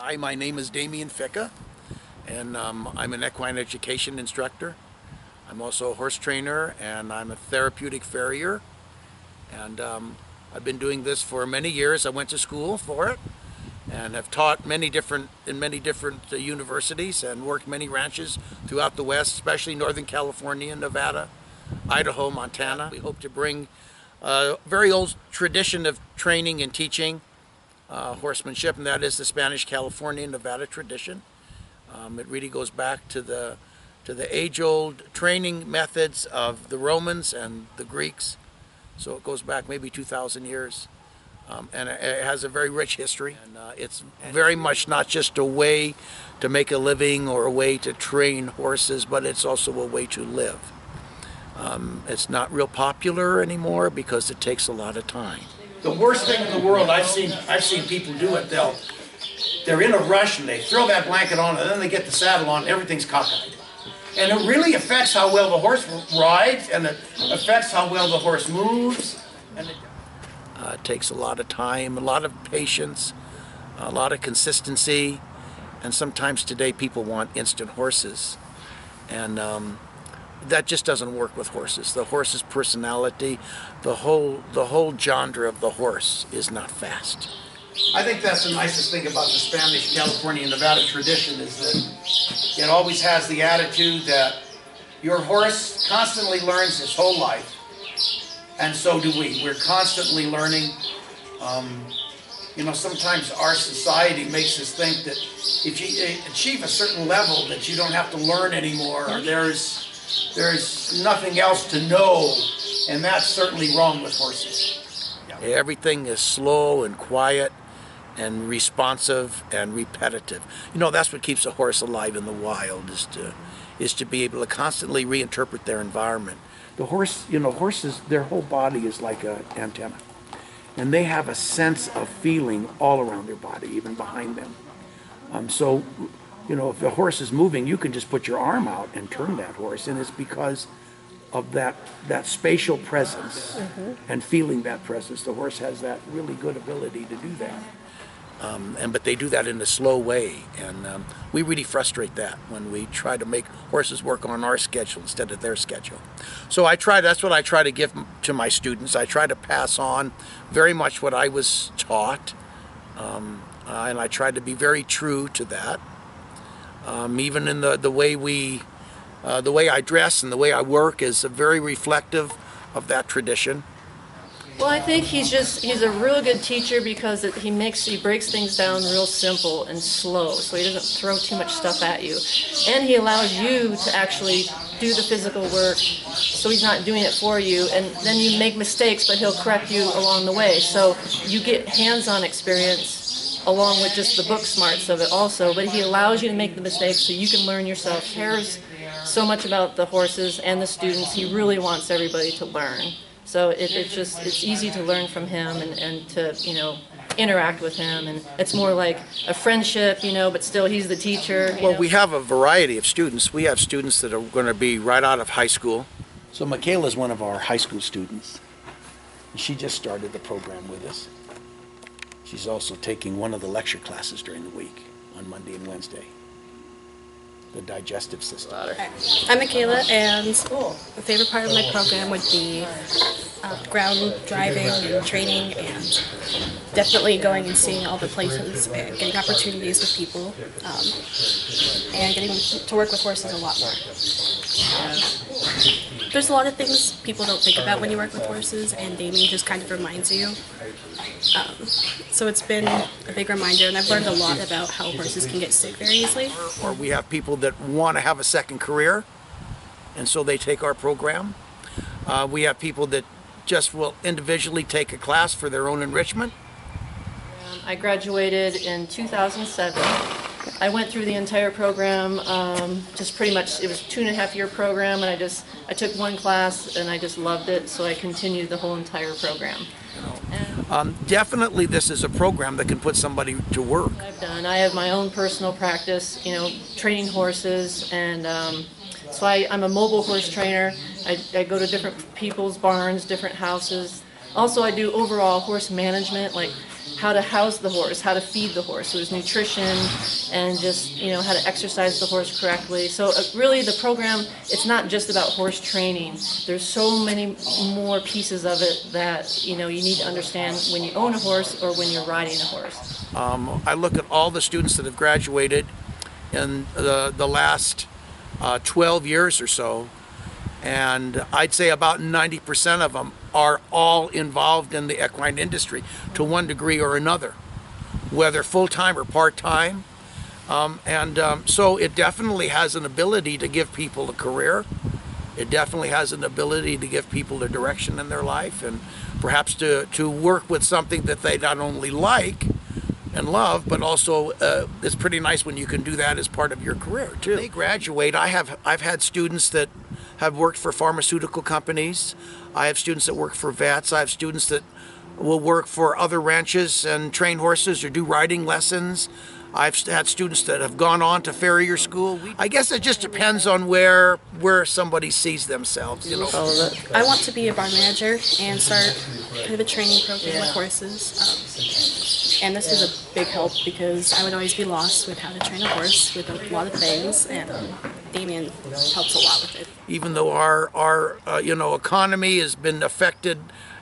Hi, my name is Damian Ficca, and I'm an equine education instructor. I'm also a horse trainer, and I'm a therapeutic farrier. And I've been doing this for many years. I went to school for it, and have taught in many different universities, and worked many ranches throughout the West, especially Northern California, Nevada, Idaho, Montana. We hope to bring a very old tradition of training and teaching horsemanship, and that is the Spanish California Nevada tradition. It really goes back to the age-old training methods of the Romans and the Greeks. So it goes back maybe 2,000 years, and it has a very rich history. And it's very much not just a way to make a living or a way to train horses, but it's also a way to live. It's not real popular anymore because it takes a lot of time. The worst thing in the world, I've seen people do it. They're in a rush and they throw that blanket on, and then they get the saddle on, and everything's cockeyed. And it really affects how well the horse rides, and it affects how well the horse moves. And it takes a lot of time, a lot of patience, a lot of consistency, and sometimes today people want instant horses. And that just doesn't work with horses. The horse's personality, the whole genre of the horse is not fast. I think that's the nicest thing about the Spanish, California, and Nevada tradition, is that it always has the attitude that your horse constantly learns his whole life, and so do we. We're constantly learning. You know, sometimes our society makes us think that if you achieve a certain level that you don't have to learn anymore, or there's nothing else to know, and that's certainly wrong with horses. Everything is slow and quiet and responsive and repetitive. You know, that's what keeps a horse alive in the wild, is to be able to constantly reinterpret their environment. The horse, you know, horses, their whole body is like an antenna, and they have a sense of feeling all around their body, even behind them. So, you know, if the horse is moving, you can just put your arm out and turn that horse, and it's because of that spatial presence and feeling that presence. The horse has that really good ability to do that. But they do that in a slow way, and we really frustrate that when we try to make horses work on our schedule instead of their schedule. So that's what I try to give to my students. I try to pass on very much what I was taught, and I try to be very true to that. Even in the way I dress and the way I work is very reflective of that tradition. Well, I think he's a real good teacher because he breaks things down real simple and slow, so he doesn't throw too much stuff at you, and he allows you to actually do the physical work, so he's not doing it for you, and then you make mistakes, but he'll correct you along the way. So you get hands-on experience along with just the book smarts of it also, but he allows you to make the mistakes so you can learn yourself. He cares so much about the horses and the students. He really wants everybody to learn. So it's easy to learn from him and to, you know, interact with him, and it's more like a friendship, you know, but still he's the teacher. Well, we have a variety of students. We have students that are going to be right out of high school. So Michaela is one of our high school students. She just started the program with us. She's also taking one of the lecture classes during the week on Monday and Wednesday. The digestive system. I'm Michaela, and a favorite part of my program would be ground driving and training, and definitely going and seeing all the places and getting opportunities with people, and getting to work with horses a lot more. There's a lot of things people don't think about when you work with horses, and Damien just kind of reminds you. So it's been a big reminder, and I've learned a lot about how horses can get sick very easily. Or we have people that want to have a second career, and so they take our program. We have people that just will individually take a class for their own enrichment. I graduated in 2007. I went through the entire program, just pretty much, it was a 2.5-year program, and I took one class and I just loved it, so I continued the whole entire program. Definitely this is a program that can put somebody to work. I have my own personal practice, you know, training horses, and so I'm a mobile horse trainer. I go to different people's barns, different houses. Also, I do overall horse management, like how to house the horse, how to feed the horse. So there's nutrition and just, you know, how to exercise the horse correctly. So really the program, it's not just about horse training. There's so many more pieces of it that, you know, you need to understand when you own a horse or when you're riding a horse. I look at all the students that have graduated in the last 12 years or so, and I'd say about 90% of them are all involved in the equine industry to one degree or another, whether full-time or part-time. So it definitely has an ability to give people a career. It definitely has an ability to give people a direction in their life, and perhaps to work with something that they not only like and love, but also it's pretty nice when you can do that as part of your career too. When they graduate, I've had students that have worked for pharmaceutical companies. I have students that work for vets. I have students that will work for other ranches and train horses or do riding lessons. I've had students that have gone on to farrier school. I guess it just depends on where somebody sees themselves, you know. I want to be a barn manager and start kind of a training program with horses. And this is a big help because I would always be lost with how to train a horse with a lot of things, and Damian helps a lot with it. Even though our economy has been affected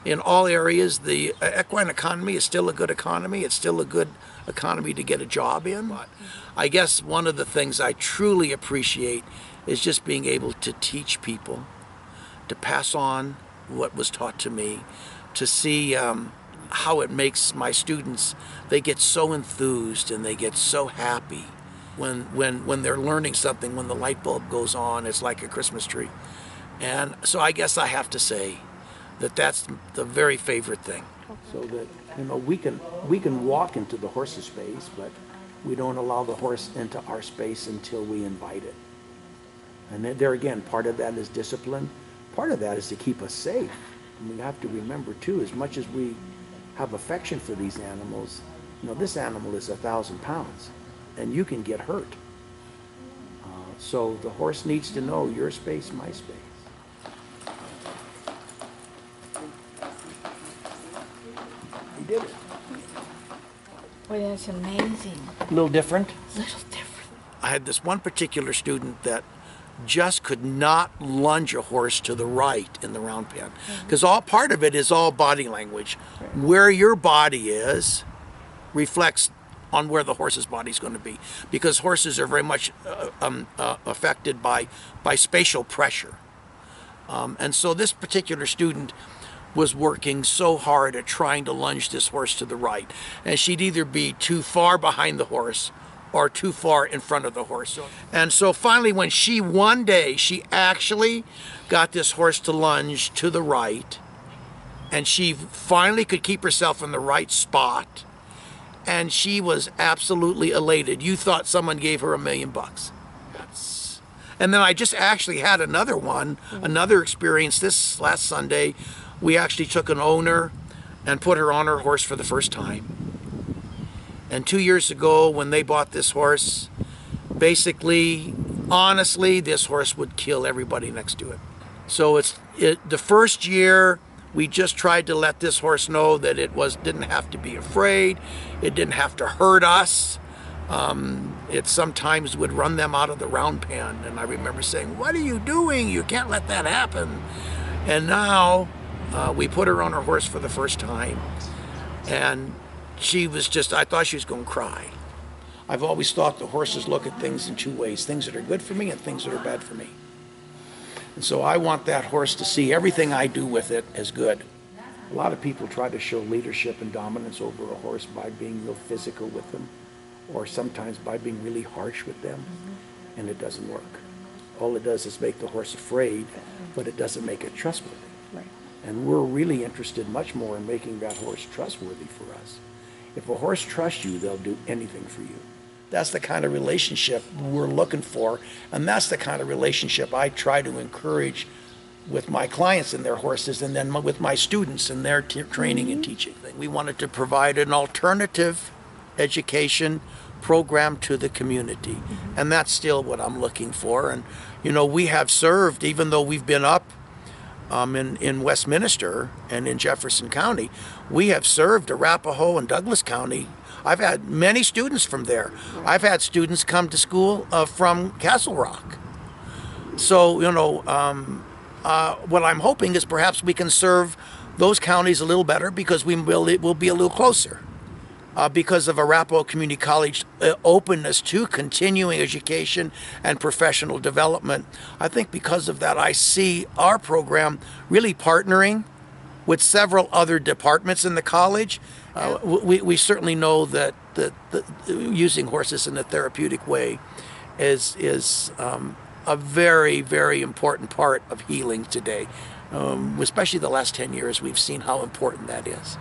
in all areas, the equine economy is still a good economy. It's still a good economy to get a job in. But I guess one of the things I truly appreciate is just being able to teach people, to pass on what was taught to me, to see how it makes my students, they get so enthused and they get so happy when they're learning something, when the light bulb goes on. It's like a Christmas tree. And so I guess I have to say that that's the very favorite thing. So that, you know, we can walk into the horse's space, but we don't allow the horse into our space until we invite it. And there again, part of that is discipline. Part of that is to keep us safe. And we have to remember too, as much as we have affection for these animals, you know, this animal is 1,000 pounds and you can get hurt. So the horse needs to know your space, my space. He did it. Well, that's amazing. A little different. Little different. I had this one particular student that just could not lunge a horse to the right in the round pen, because all part of it is all body language. Where your body is reflects on where the horse's body is going to be, because horses are very much affected by spatial pressure. And so this particular student was working so hard at trying to lunge this horse to the right, and she'd either be too far behind the horse or too far in front of the horse. And so finally, when one day she actually got this horse to lunge to the right, and she finally could keep herself in the right spot, and she was absolutely elated. You thought someone gave her $1 million. And then I just actually had another experience this last Sunday. We actually took an owner and put her on her horse for the first time. And 2 years ago, when they bought this horse, basically, honestly, this horse would kill everybody next to it. So the first year, we just tried to let this horse know that it didn't have to be afraid. It didn't have to hurt us. It sometimes would run them out of the round pen. And I remember saying, "What are you doing? You can't let that happen." And now we put her on her horse for the first time. And she was I thought she was going to cry. I've always thought the horses look at things in two ways, things that are good for me and things that are bad for me. And so I want that horse to see everything I do with it as good. A lot of people try to show leadership and dominance over a horse by being real physical with them, or sometimes by being really harsh with them, and it doesn't work. All it does is make the horse afraid, but it doesn't make it trustworthy. Right. And we're really interested much more in making that horse trustworthy for us. If a horse trusts you, they'll do anything for you. That's the kind of relationship we're looking for, and that's the kind of relationship I try to encourage with my clients and their horses, and then with my students and their training and teaching. We wanted to provide an alternative education program to the community, and that's still what I'm looking for. And you know, we have served, even though we've been up in Westminster and in Jefferson County. We have served Arapahoe and Douglas County. I've had many students from there. I've had students come to school from Castle Rock. So, you know, what I'm hoping is perhaps we can serve those counties a little better because it will be a little closer. Because of Arapahoe Community College openness to continuing education and professional development. I think because of that, I see our program really partnering with several other departments in the college. We certainly know that using horses in a therapeutic way is a very, very important part of healing today. Especially the last 10 years, we've seen how important that is.